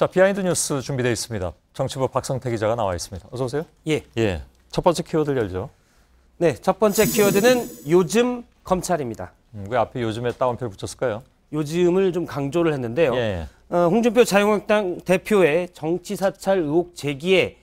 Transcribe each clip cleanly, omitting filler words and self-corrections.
자, 비하인드 뉴스 준비되어 있습니다. 정치부 박성태 기자가 나와 있습니다. 어서 오세요. 예. 첫 번째 키워드 열죠. 네, 첫 번째 키워드는 요즘 검찰입니다. 왜 앞에 요즘에 따옴표를 붙였을까요? 요즘을 좀 강조를 했는데요. 예. 홍준표 자유한국당 대표의 정치 사찰 의혹 제기에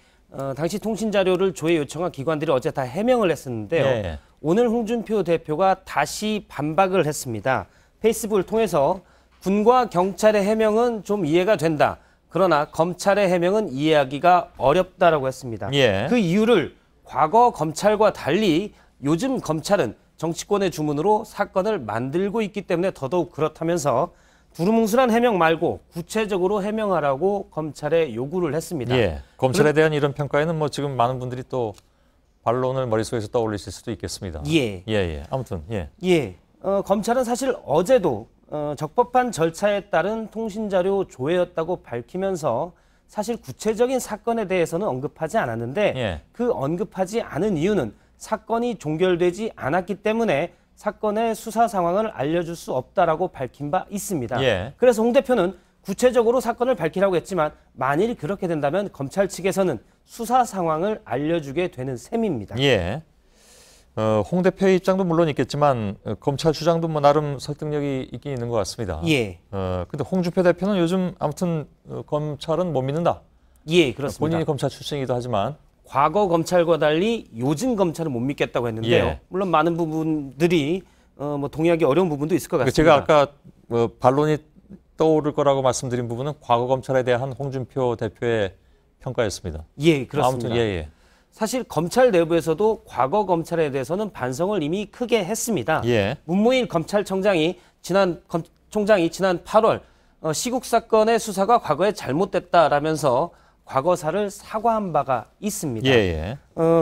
당시 통신 자료를 조회 요청한 기관들이 어제 다 해명을 했었는데요. 예. 오늘 홍준표 대표가 다시 반박을 했습니다. 페이스북을 통해서 군과 경찰의 해명은 좀 이해가 된다. 그러나 검찰의 해명은 이해하기가 어렵다라고 했습니다. 예. 그 이유를 과거 검찰과 달리 요즘 검찰은 정치권의 주문으로 사건을 만들고 있기 때문에 더더욱 그렇다면서 두루뭉술한 해명 말고 구체적으로 해명하라고 검찰에 요구를 했습니다. 예. 검찰에 대한 이런 평가에는 뭐 지금 많은 분들이 또 반론을 머릿속에서 떠올리실 수도 있겠습니다. 예. 아무튼 검찰은 사실 어제도 적법한 절차에 따른 통신자료 조회였다고 밝히면서 사실 구체적인 사건에 대해서는 언급하지 않았는데 그 언급하지 않은 이유는 사건이 종결되지 않았기 때문에 사건의 수사 상황을 알려줄 수 없다라고 밝힌 바 있습니다. 그래서 홍 대표는 구체적으로 사건을 밝히라고 했지만 만일 그렇게 된다면 검찰 측에서는 수사 상황을 알려주게 되는 셈입니다. 홍 대표의 입장도 물론 있겠지만 검찰 주장도 뭐 나름 설득력이 있긴 있는 것 같습니다. 근데 홍준표 대표는 요즘 아무튼 검찰은 못 믿는다. 그렇습니다. 본인이 검찰 출신이기도 하지만 과거 검찰과 달리 요즘 검찰은 못 믿겠다고 했는데요. 물론 많은 부분들이 뭐 동의하기 어려운 부분도 있을 것 같습니다. 제가 아까 반론이 떠오를 거라고 말씀드린 부분은 과거 검찰에 대한 홍준표 대표의 평가였습니다. 그렇습니다. 아무튼 사실 검찰 내부에서도 과거 검찰에 대해서는 반성을 이미 크게 했습니다. 문무일 검찰총장이 지난 8월 시국 사건의 수사가 과거에 잘못됐다라면서 과거사를 사과한 바가 있습니다.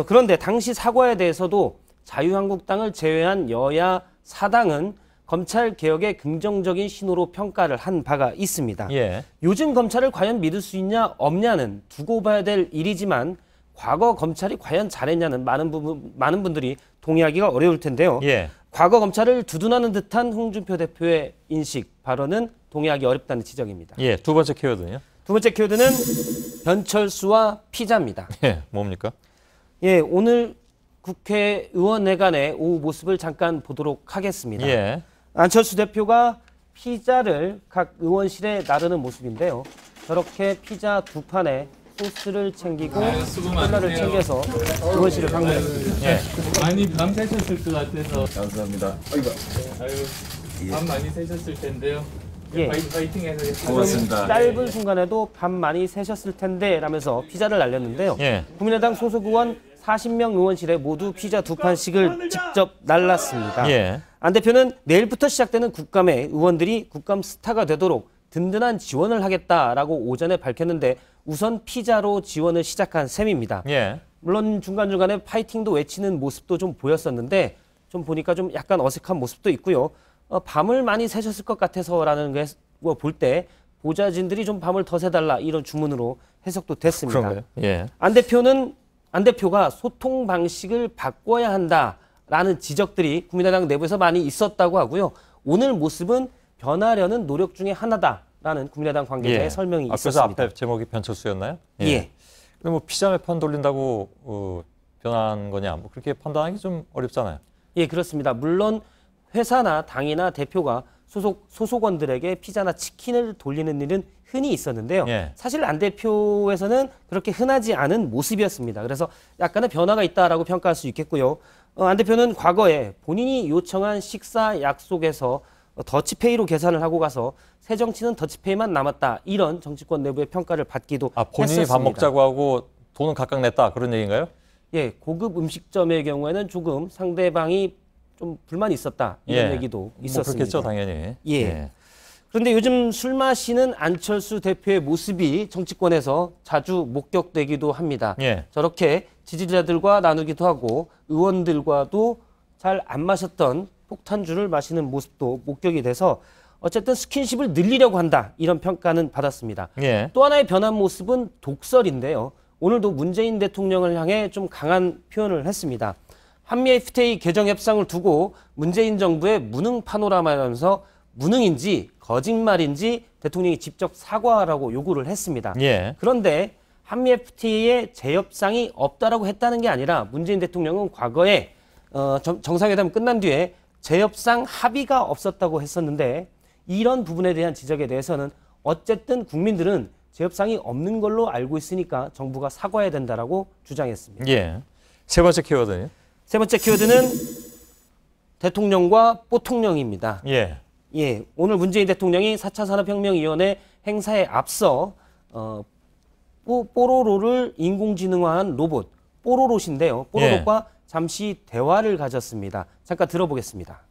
그런데 당시 사과에 대해서도 자유한국당을 제외한 여야 사당은 검찰 개혁의 긍정적인 신호로 평가를 한 바가 있습니다. 요즘 검찰을 과연 믿을 수 있냐 없냐는 두고 봐야 될 일이지만 과거 검찰이 과연 잘했냐는 많은 분들이 동의하기가 어려울 텐데요. 과거 검찰을 두둔하는 듯한 홍준표 대표의 인식, 발언은 동의하기 어렵다는 지적입니다. 두 번째 키워드는요? 두 번째 키워드는 변철수와 피자입니다. 뭡니까? 오늘 국회의원회관의 오후 모습을 잠깐 보도록 하겠습니다. 안철수 대표가 피자를 각 의원실에 나르는 모습인데요. 저렇게 피자 두 판에 소스를 챙기고 콜라를 챙겨서 의원실을 방문했습니다. 많이 밤 새셨을 것 같아서. 감사합니다. 밤 많이 새셨을 텐데요. 파이팅 해서 고맙습니다. 짧은 순간에도 밤 많이 새셨을 텐데 라면서 피자를 날렸는데요. 국민의당 소속 의원 40명 의원실에 모두 피자 두 판씩을 직접 날랐습니다. 안 대표는 내일부터 시작되는 국감에 의원들이 국감 스타가 되도록 든든한 지원을 하겠다라고 오전에 밝혔는데 우선 피자로 지원을 시작한 셈입니다. 물론 중간중간에 파이팅도 외치는 모습도 좀 보였었는데 좀 보니까 좀 약간 어색한 모습도 있고요. 밤을 많이 새셨을 것 같아서라는 걸 볼 때 보좌진들이 좀 밤을 더 새달라 이런 주문으로 해석도 됐습니다. 그런가요? 안 대표가 소통 방식을 바꿔야 한다라는 지적들이 국민의당 내부에서 많이 있었다고 하고요. 오늘 모습은 변하려는 노력 중에 하나다라는 국민의당 관계자의 설명이 있었습니다. 앞에서 앞에 제목이 변철수였나요? 근데 뭐 피자 몇 판 돌린다고 변한 거냐? 뭐 그렇게 판단하기 좀 어렵잖아요. 그렇습니다. 물론 회사나 당이나 대표가 소속원들에게 피자나 치킨을 돌리는 일은 흔히 있었는데요. 사실 안 대표에서는 그렇게 흔하지 않은 모습이었습니다. 그래서 약간의 변화가 있다라고 평가할 수 있겠고요. 안 대표는 과거에 본인이 요청한 식사 약속에서 더치페이로 계산을 하고 가서 새정치는 더치페이만 남았다. 이런 정치권 내부의 평가를 받기도 본인이 했었습니다. 밥 먹자고 하고 돈은 각각 냈다. 그런 얘기인가요? 고급 음식점의 경우에는 조금 상대방이 좀 불만이 있었다. 이런 얘기도 있었습니다. 그렇겠죠, 당연히. 그런데 요즘 술 마시는 안철수 대표의 모습이 정치권에서 자주 목격되기도 합니다. 저렇게 지지자들과 나누기도 하고 의원들과도 잘 안 마셨던 폭탄주를 마시는 모습도 목격이 돼서 어쨌든 스킨십을 늘리려고 한다. 이런 평가는 받았습니다. 또 하나의 변한 모습은 독설인데요. 오늘도 문재인 대통령을 향해 좀 강한 표현을 했습니다. 한미 FTA 개정 협상을 두고 문재인 정부의 무능 파노라마라면서 무능인지 거짓말인지 대통령이 직접 사과하라고 요구를 했습니다. 예. 그런데 한미 FTA에 재협상이 없다라고 했다는 게 아니라 문재인 대통령은 과거에 정상회담 끝난 뒤에 재협상 합의가 없었다고 했었는데 이런 부분에 대한 지적에 대해서는 어쨌든 국민들은 재협상이 없는 걸로 알고 있으니까 정부가 사과해야 된다라고 주장했습니다. 예. 세 번째 키워드는? 세 번째 키워드는 대통령과 뽀통령입니다. 예. 예. 오늘 문재인 대통령이 4차 산업혁명위원회 행사에 앞서 뽀로로를 인공지능화한 로봇 뽀로롯인데요. 뽀로롯과 잠시 대화를 가졌습니다. 잠깐 들어보겠습니다.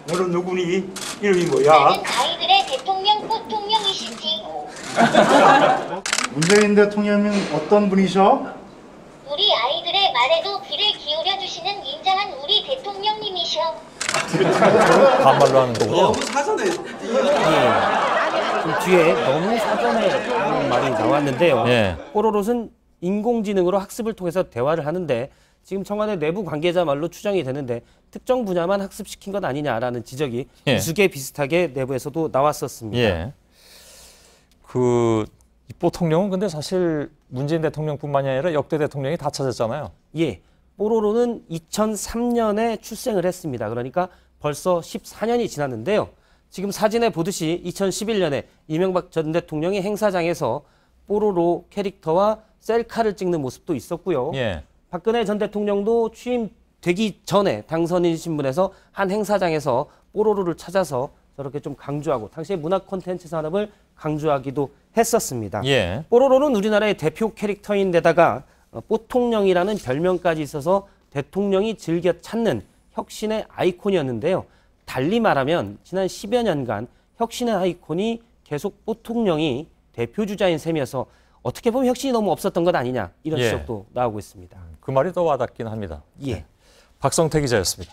너는 누구니? 이름이 뭐야? 나는 아이들의 대통령 뽀통령이시지. 문재인 대통령은 어떤 분이셔? 우리 아이들의 말에도 귀를 기울여 주시는 인자한 우리 대통령님이셔. 반말로 하는 거고. 너무 사전에. 그 뒤에 너무 사전에 하는 말이 나왔는데요. 예. 뽀로롯은 인공지능으로 학습을 통해서 대화를 하는데 지금 청와대 내부 관계자 말로 추정이 되는데 특정 분야만 학습시킨 것 아니냐라는 지적이 우스개 비슷하게 내부에서도 나왔었습니다. 예. 이 뽀통령은 근데 사실 문재인 대통령뿐만이 아니라 역대 대통령이 다 찾았잖아요. 예. 뽀로로는 2003년에 출생을 했습니다. 그러니까 벌써 14년이 지났는데요. 지금 사진에 보듯이 2011년에 이명박 전 대통령이 행사장에서 뽀로로 캐릭터와 셀카를 찍는 모습도 있었고요. 예. 박근혜 전 대통령도 취임되기 전에 당선인 신분에서 한 행사장에서 뽀로로를 찾아서 저렇게 좀 강조하고 당시에 문화 콘텐츠 산업을 강조하기도 했었습니다. 예. 뽀로로는 우리나라의 대표 캐릭터인데다가 뽀통령이라는 별명까지 있어서 대통령이 즐겨 찾는 혁신의 아이콘이었는데요. 달리 말하면 지난 10여 년간 혁신의 아이콘이 계속 뽀통령이 대표주자인 셈이어서 어떻게 보면 혁신이 너무 없었던 것 아니냐 이런 지적도 나오고 있습니다. 그 말이 더 와닿긴 합니다. 예. 박성태 기자였습니다.